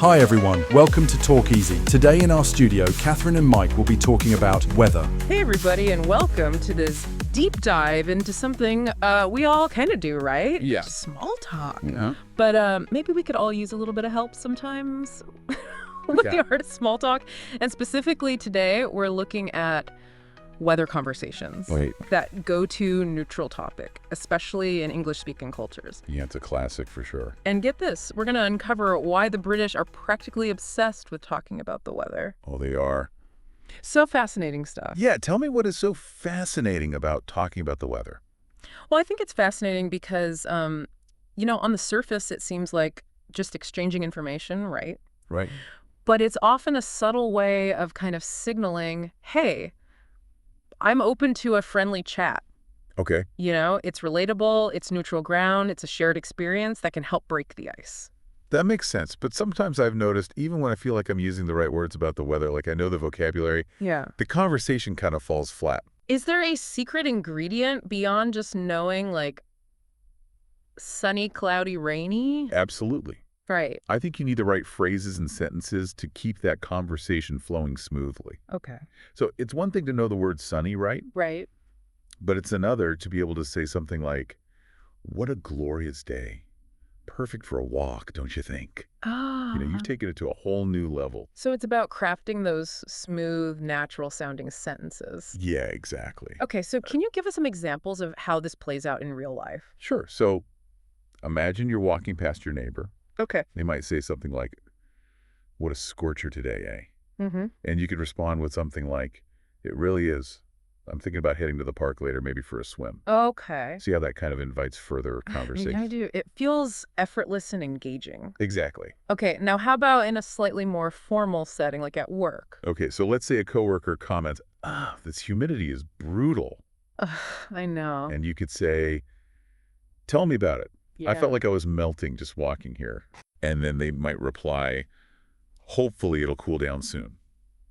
Hi everyone, welcome to Talk Easy. Today in our studio, Catherine and Mike will be talking about weather. Hey everybody, and welcome to this deep dive into something we all kind of do, right? Yeah. Small talk. Yeah. But maybe we could all use a little bit of help sometimes with Yeah. the art of small talk. And specifically today, we're looking at weather conversations. Wait. That go-to neutral topic, especially in English-speaking cultures. Yeah, it's a classic for sure. And get this, we're going to uncover why the British are practically obsessed with talking about the weather. Oh, they are. So fascinating stuff. Yeah, tell me what is so fascinating about talking about the weather. Well, I think it's fascinating because, on the surface, it seems like just exchanging information, right? Right. But it's often a subtle way of kind of signaling, hey, I'm open to a friendly chat. Okay. It's relatable, it's neutral ground, it's a shared experience that can help break the ice. That makes sense. But sometimes I've noticed, even when I feel like I'm using the right words about the weather, like I know the vocabulary, Yeah. the conversation kind of falls flat. Is there a secret ingredient beyond just knowing, like, sunny, cloudy, rainy? Absolutely. Right. I think you need the right phrases and sentences to keep that conversation flowing smoothly. Okay. So it's one thing to know the word sunny, right? Right. But it's another to be able to say something like, what a glorious day. Perfect for a walk, don't you think? Ah. You've taken it to a whole new level. So it's about crafting those smooth, natural-sounding sentences. Yeah, exactly. Okay, so can you give us some examples of how this plays out in real life? Sure. So imagine you're walking past your neighbor. Okay. They might say something like, what a scorcher today, eh? Mm-hmm. And you could respond with something like, it really is. I'm thinking about heading to the park later, maybe for a swim. Okay. See how that kind of invites further Yeah, conversation? I do. It feels effortless and engaging. Exactly. Okay, now how about in a slightly more formal setting, like at work? Okay, so let's say a coworker comments, this humidity is brutal. Ugh, I know. And you could say, tell me about it. I Yeah. felt like I was melting just walking here. And then they might reply, hopefully it'll cool down soon.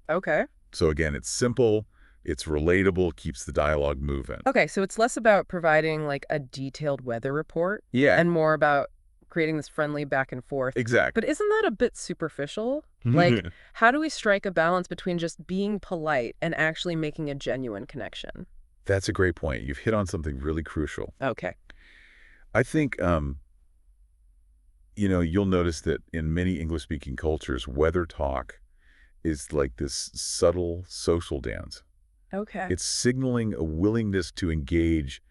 Okay. So again, it's simple, it's relatable, keeps the dialogue moving. Okay, so it's less about providing like a detailed weather report Yeah, and more about creating this friendly back and forth. exactly. But isn't that a bit superficial? Like, how do we strike a balance between just being polite and actually making a genuine connection? That's a great point. You've hit on something really crucial. Okay. I think, you'll notice that in many English-speaking cultures, weather talk is like this subtle social dance. Okay. It's signaling a willingness to engage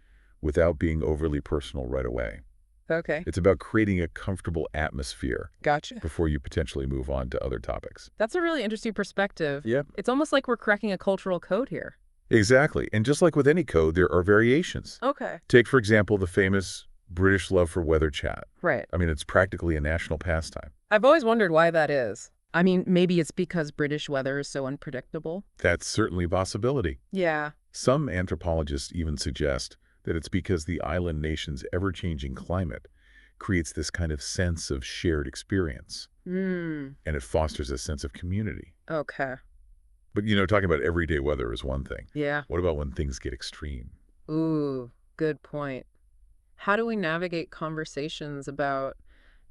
without being overly personal right away. Okay. It's about creating a comfortable atmosphere Gotcha. before you potentially move on to other topics. That's a really interesting perspective. Yeah. It's almost like we're cracking a cultural code here. Exactly. And just like with any code, there are variations. Okay. Take, for example, the famous British love for weather chat. Right. I mean, it's practically a national pastime. I've always wondered why that is. I mean, maybe it's because British weather is so unpredictable. That's certainly a possibility. Yeah. Some anthropologists even suggest that it's because the island nation's ever-changing climate creates this kind of sense of shared experience, Hmm. and it fosters a sense of community. Okay. But, talking about everyday weather is one thing. Yeah. What about when things get extreme? Ooh, good point. How do we navigate conversations about,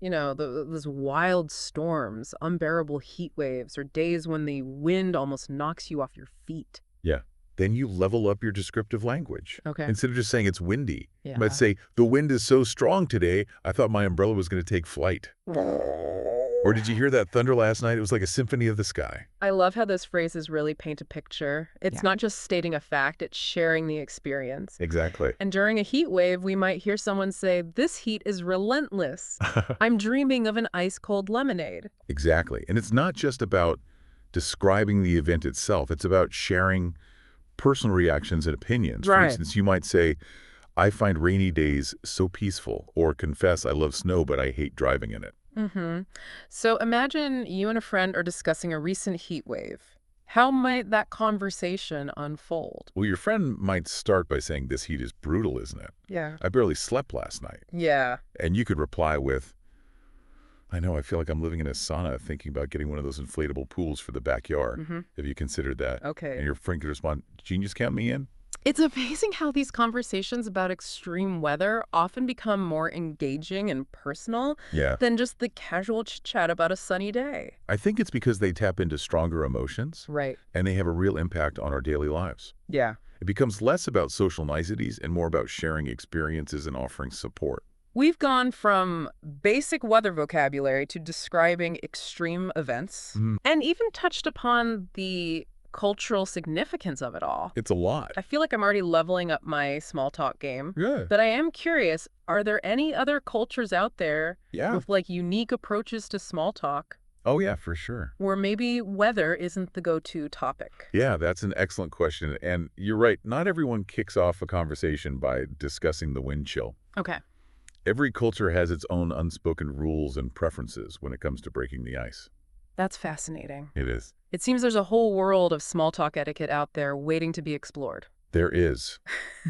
those wild storms, unbearable heat waves, or days when the wind almost knocks you off your feet? Yeah. Then you level up your descriptive language. Okay. Instead of just saying it's windy, Yeah. you might say, the wind is so strong today, I thought my umbrella was going to take flight. Or did you hear that thunder last night? It was like a symphony of the sky. I love how those phrases really paint a picture. It's Yeah. not just stating a fact, it's sharing the experience. Exactly. And during a heat wave, we might hear someone say, "This heat is relentless. I'm dreaming of an ice-cold lemonade." Exactly. And it's not just about describing the event itself. It's about sharing personal reactions and opinions. For Right. instance, you might say, I find rainy days so peaceful, or confess I love snow, but I hate driving in it. Mm-hmm. So imagine you and a friend are discussing a recent heat wave. How might that conversation unfold? Well, your friend might start by saying, this heat is brutal, isn't it? Yeah. I barely slept last night. Yeah. And you could reply with, I know, I feel like I'm living in a sauna thinking about getting one of those inflatable pools for the backyard. Mm-hmm. Have you considered that? Okay. And your friend could respond, genius, count me in. It's amazing how these conversations about extreme weather often become more engaging and personal Yeah. than just the casual chit-chat about a sunny day. I think it's because they tap into stronger emotions, Right. and they have a real impact on our daily lives. Yeah. It becomes less about social niceties and more about sharing experiences and offering support. We've gone from basic weather vocabulary to describing extreme events Mhm. and even touched upon the cultural significance of it all. It's a lot. I feel like I'm already leveling up my small talk game, Yeah. but I am curious, are there any other cultures out there Yeah. with like unique approaches to small talk Oh, yeah, for sure. where maybe weather isn't the go-to topic? Yeah, that's an excellent question. And you're right. Not everyone kicks off a conversation by discussing the wind chill. Okay. Every culture has its own unspoken rules and preferences when it comes to breaking the ice. That's fascinating. It is. It seems there's a whole world of small talk etiquette out there waiting to be explored. There is.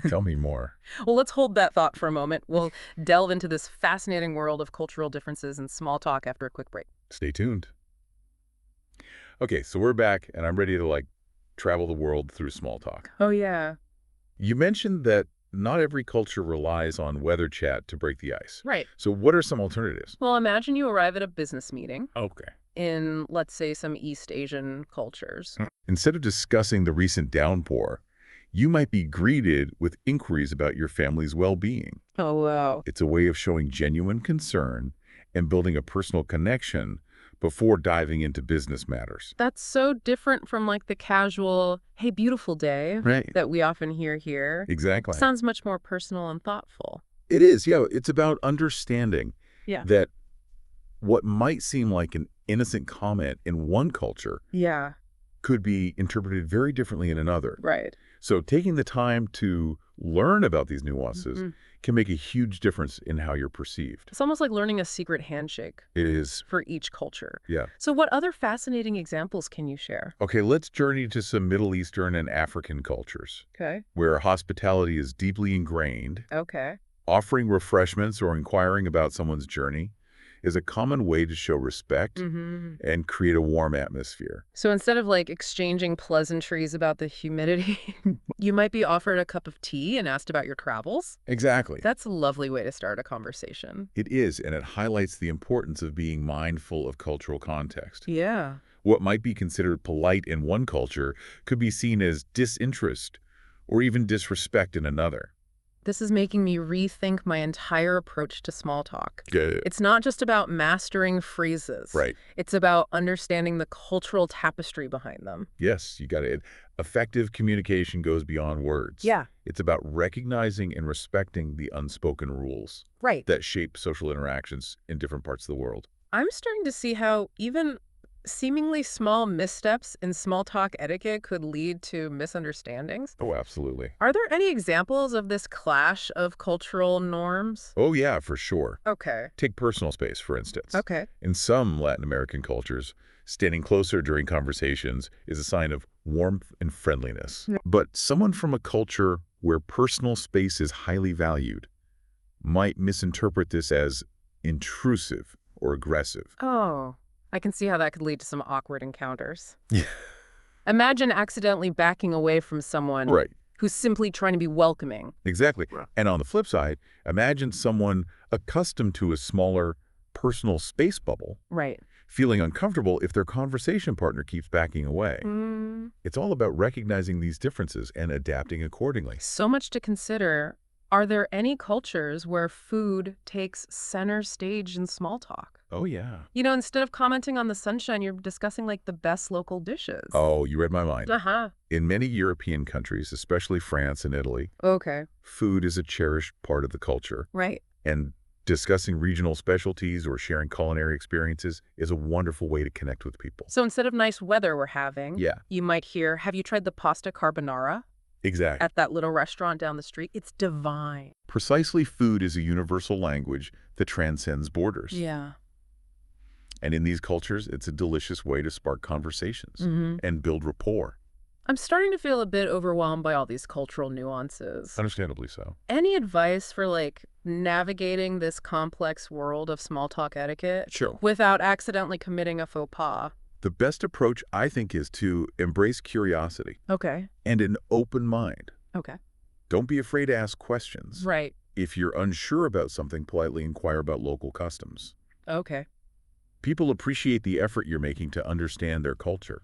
Tell me more. Well, let's hold that thought for a moment. We'll delve into this fascinating world of cultural differences and small talk after a quick break. Stay tuned. Okay, so we're back, and I'm ready to, travel the world through small talk. Oh, yeah. You mentioned that not every culture relies on weather chat to break the ice. Right. So what are some alternatives? Well, imagine you arrive at a business meeting Okay. in, let's say, some East Asian cultures. Instead of discussing the recent downpour, you might be greeted with inquiries about your family's well-being. Oh, wow. It's a way of showing genuine concern and building a personal connection before diving into business matters. That's so different from like the casual, hey, beautiful day Right. that we often hear here. Exactly. Sounds much more personal and thoughtful. It is, yeah. It's about understanding Yeah. that what might seem like an innocent comment in one culture Yeah, could be interpreted very differently in another. right. So taking the time to learn about these nuances Mhm. can make a huge difference in how you're perceived. It's almost like learning a secret handshake It is, for each culture. yeah. So what other fascinating examples can you share? Okay, let's journey to some Middle Eastern and African cultures Okay. where hospitality is deeply ingrained. Okay. Offering refreshments or inquiring about someone's journey is a common way to show respect Mm-hmm. and create a warm atmosphere. So instead of like exchanging pleasantries about the humidity, you might be offered a cup of tea and asked about your travels. Exactly. That's a lovely way to start a conversation. It is, and it highlights the importance of being mindful of cultural context. Yeah. What might be considered polite in one culture could be seen as disinterest or even disrespect in another. This is making me rethink my entire approach to small talk. Good. It's not just about mastering phrases. Right. It's about understanding the cultural tapestry behind them. Yes, you got it. Effective communication goes beyond words. Yeah. It's about recognizing and respecting the unspoken rules Right. that shape social interactions in different parts of the world. I'm starting to see how even seemingly small missteps in small talk etiquette could lead to misunderstandings. Oh, absolutely. Are there any examples of this clash of cultural norms? Oh, yeah, for sure. Okay. Take personal space, for instance. Okay. In some Latin American cultures, standing closer during conversations is a sign of warmth and friendliness. Yeah. But someone from a culture where personal space is highly valued might misinterpret this as intrusive or aggressive. Oh, I can see how that could lead to some awkward encounters. Yeah. Imagine accidentally backing away from someone Right. who's simply trying to be welcoming. Exactly. Right. And on the flip side, imagine someone accustomed to a smaller personal space bubble Right. feeling uncomfortable if their conversation partner keeps backing away. It's all about recognizing these differences and adapting accordingly. So much to consider. Are there any cultures where food takes center stage in small talk? Oh, yeah. You know, instead of commenting on the sunshine, you're discussing like the best local dishes. Oh, you read my mind. Uh-huh. In many European countries, especially France and Italy, Okay. food is a cherished part of the culture. Right. And discussing regional specialties or sharing culinary experiences is a wonderful way to connect with people. So instead of nice weather we're having, Yeah, you might hear, have you tried the pasta carbonara exactly. at that little restaurant down the street? It's divine. Precisely, food is a universal language that transcends borders. Yeah. And in these cultures, it's a delicious way to spark conversations and build rapport. I'm starting to feel a bit overwhelmed by all these cultural nuances. Understandably so. Any advice for like navigating this complex world of small talk etiquette Sure. without accidentally committing a faux pas? The best approach, I think, is to embrace curiosity Okay. and an open mind. Okay. Don't be afraid to ask questions. Right. If you're unsure about something, politely inquire about local customs. Okay. People appreciate the effort you're making to understand their culture.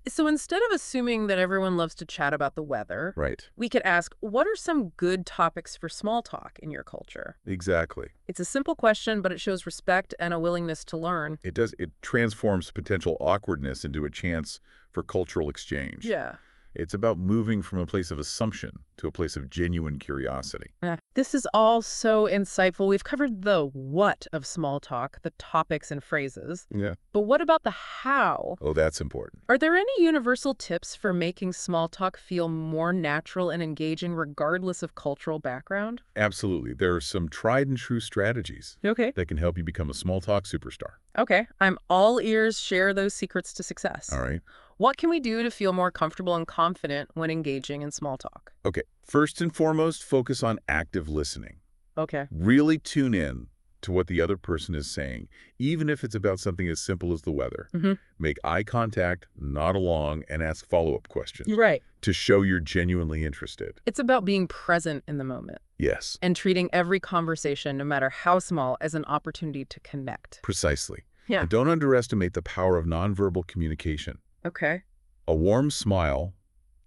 So instead of assuming that everyone loves to chat about the weather, Right. we could ask, what are some good topics for small talk in your culture? Exactly. It's a simple question, but it shows respect and a willingness to learn. It transforms potential awkwardness into a chance for cultural exchange. Yeah. It's about moving from a place of assumption to a place of genuine curiosity. This is all so insightful. We've covered the what of small talk, the topics and phrases. Yeah. But what about the how? Oh, that's important. Are there any universal tips for making small talk feel more natural and engaging regardless of cultural background? Absolutely. There are some tried and true strategies Okay. that can help you become a small talk superstar. Okay. I'm all ears. Share those secrets to success. All right. What can we do to feel more comfortable and confident when engaging in small talk? Okay. First and foremost, focus on active listening. Okay. Really tune in to what the other person is saying, even if it's about something as simple as the weather. Make eye contact, nod along, and ask follow-up questions Right. to show you're genuinely interested. It's about being present in the moment Yes, and treating every conversation, no matter how small, as an opportunity to connect. precisely. Yeah. And don't underestimate the power of nonverbal communication. Okay. A warm smile,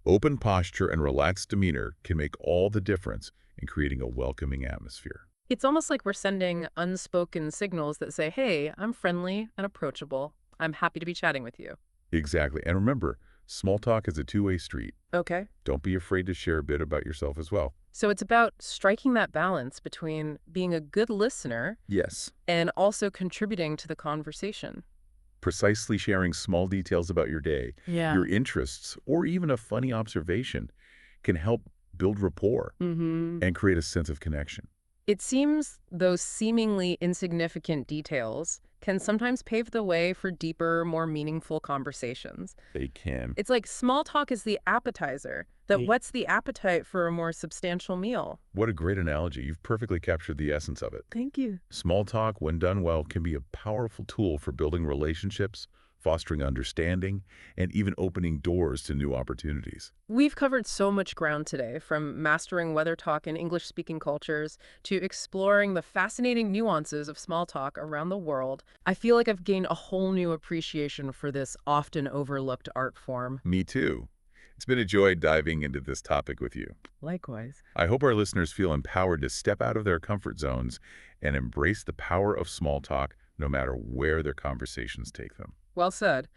open posture, and relaxed demeanor can make all the difference in creating a welcoming atmosphere. It's almost like we're sending unspoken signals that say, hey, I'm friendly and approachable. I'm happy to be chatting with you. Exactly. And remember, small talk is a two-way street. Okay. Don't be afraid to share a bit about yourself as well. So it's about striking that balance between being a good listener Yes. and also contributing to the conversation. Precisely sharing small details about your day, Yeah. your interests, or even a funny observation can help build rapport and create a sense of connection. It seems those seemingly insignificant details can sometimes pave the way for deeper, more meaningful conversations. They can. It's like small talk is the appetizer that whets the appetite for a more substantial meal. What a great analogy. You've perfectly captured the essence of it. Thank you. Small talk, when done well, can be a powerful tool for building relationships, fostering understanding, and even opening doors to new opportunities. We've covered so much ground today, from mastering weather talk in English-speaking cultures to exploring the fascinating nuances of small talk around the world. I feel like I've gained a whole new appreciation for this often overlooked art form. Me too. It's been a joy diving into this topic with you. Likewise. I hope our listeners feel empowered to step out of their comfort zones and embrace the power of small talk, no matter where their conversations take them. Well said.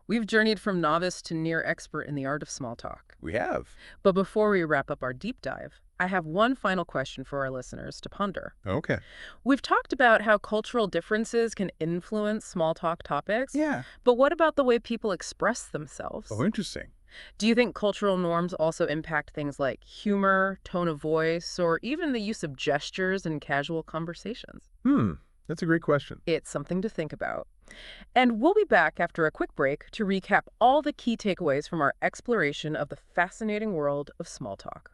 We've journeyed from novice to near expert in the art of small talk. We have. But before we wrap up our deep dive, I have one final question for our listeners to ponder. Okay. We've talked about how cultural differences can influence small talk topics, Yeah. but what about the way people express themselves? Oh, interesting. Do you think cultural norms also impact things like humor, tone of voice, or even the use of gestures in casual conversations? That's a great question. It's something to think about. And we'll be back after a quick break to recap all the key takeaways from our exploration of the fascinating world of small talk.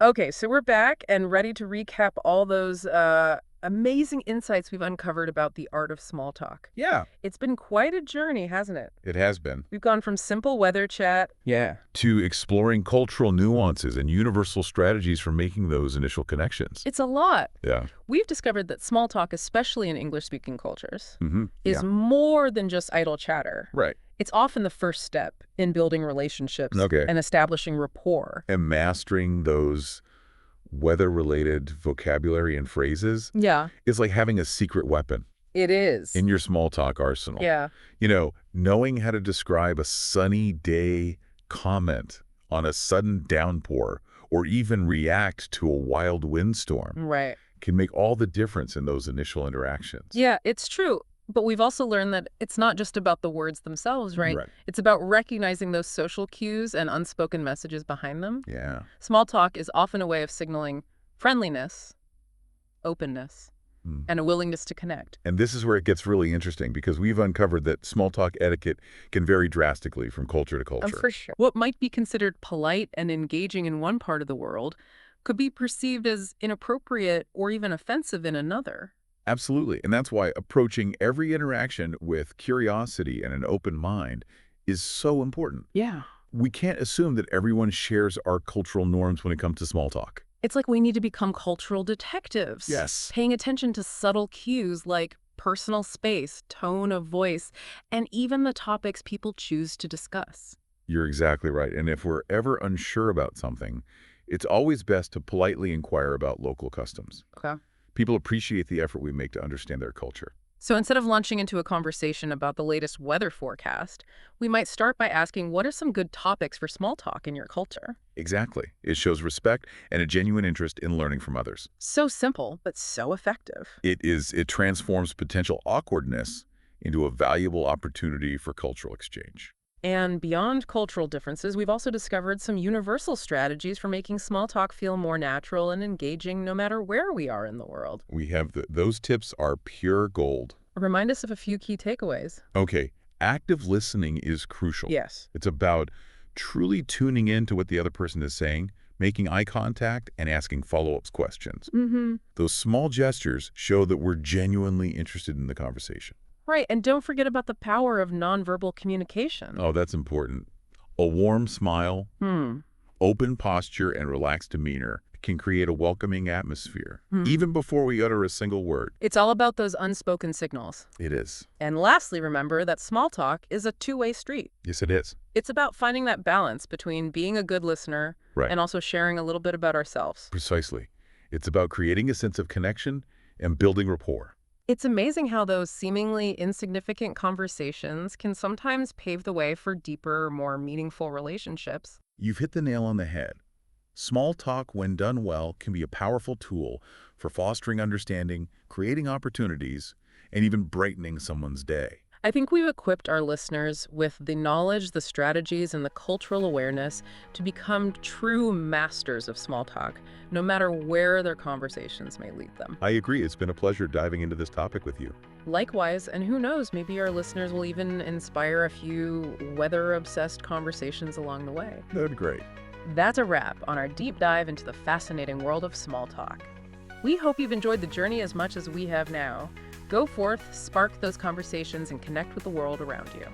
Okay, so we're back and ready to recap all those amazing insights we've uncovered about the art of small talk. Yeah. It's been quite a journey, hasn't it? It has been. We've gone from simple weather chat To exploring cultural nuances and universal strategies for making those initial connections. It's a lot. Yeah. We've discovered that small talk, especially in English-speaking cultures, Mm-hmm. is more than just idle chatter. Right. It's often the first step in building relationships Okay. and establishing rapport. And mastering those weather-related vocabulary and phrases Yeah, is like having a secret weapon it is. in your small talk arsenal. Yeah, You know, knowing how to describe a sunny day comment on a sudden downpour or even react to a wild windstorm right. can make all the difference in those initial interactions. Yeah, it's true. But we've also learned that it's not just about the words themselves, right? Right. It's about recognizing those social cues and unspoken messages behind them. Yeah. Small talk is often a way of signaling friendliness, openness, Mm. and a willingness to connect. And this is where it gets really interesting because we've uncovered that small talk etiquette can vary drastically from culture to culture. For sure. What might be considered polite and engaging in one part of the world could be perceived as inappropriate or even offensive in another. Absolutely. And that's why approaching every interaction with curiosity and an open mind is so important. Yeah. We can't assume that everyone shares our cultural norms when it comes to small talk. It's like we need to become cultural detectives. Yes. Paying attention to subtle cues like personal space, tone of voice, and even the topics people choose to discuss. You're exactly right. And if we're ever unsure about something, it's always best to politely inquire about local customs. Okay. People appreciate the effort we make to understand their culture. So instead of launching into a conversation about the latest weather forecast, we might start by asking, what are some good topics for small talk in your culture? Exactly. It shows respect and a genuine interest in learning from others. So simple, but so effective. It transforms potential awkwardness into a valuable opportunity for cultural exchange. And beyond cultural differences, we've also discovered some universal strategies for making small talk feel more natural and engaging no matter where we are in the world. We have those tips are pure gold. Remind us of a few key takeaways. Okay, active listening is crucial. Yes. It's about truly tuning in to what the other person is saying, making eye contact, and asking follow-up questions. Mm-hmm. Those small gestures show that we're genuinely interested in the conversation. Right, and don't forget about the power of nonverbal communication. Oh, that's important. A warm smile, open posture, and relaxed demeanor can create a welcoming atmosphere, even before we utter a single word. It's all about those unspoken signals. It is. And lastly, remember that small talk is a two-way street. Yes, it is. It's about finding that balance between being a good listener Right. and also sharing a little bit about ourselves. Precisely. It's about creating a sense of connection and building rapport. It's amazing how those seemingly insignificant conversations can sometimes pave the way for deeper, more meaningful relationships. You've hit the nail on the head. Small talk, when done well, can be a powerful tool for fostering understanding, creating opportunities, and even brightening someone's day. I think we've equipped our listeners with the knowledge, the strategies, and the cultural awareness to become true masters of small talk, no matter where their conversations may lead them. I agree. It's been a pleasure diving into this topic with you. Likewise, and who knows, maybe our listeners will even inspire a few weather-obsessed conversations along the way. That'd be great. That's a wrap on our deep dive into the fascinating world of small talk. We hope you've enjoyed the journey as much as we have now. Go forth, spark those conversations, and connect with the world around you.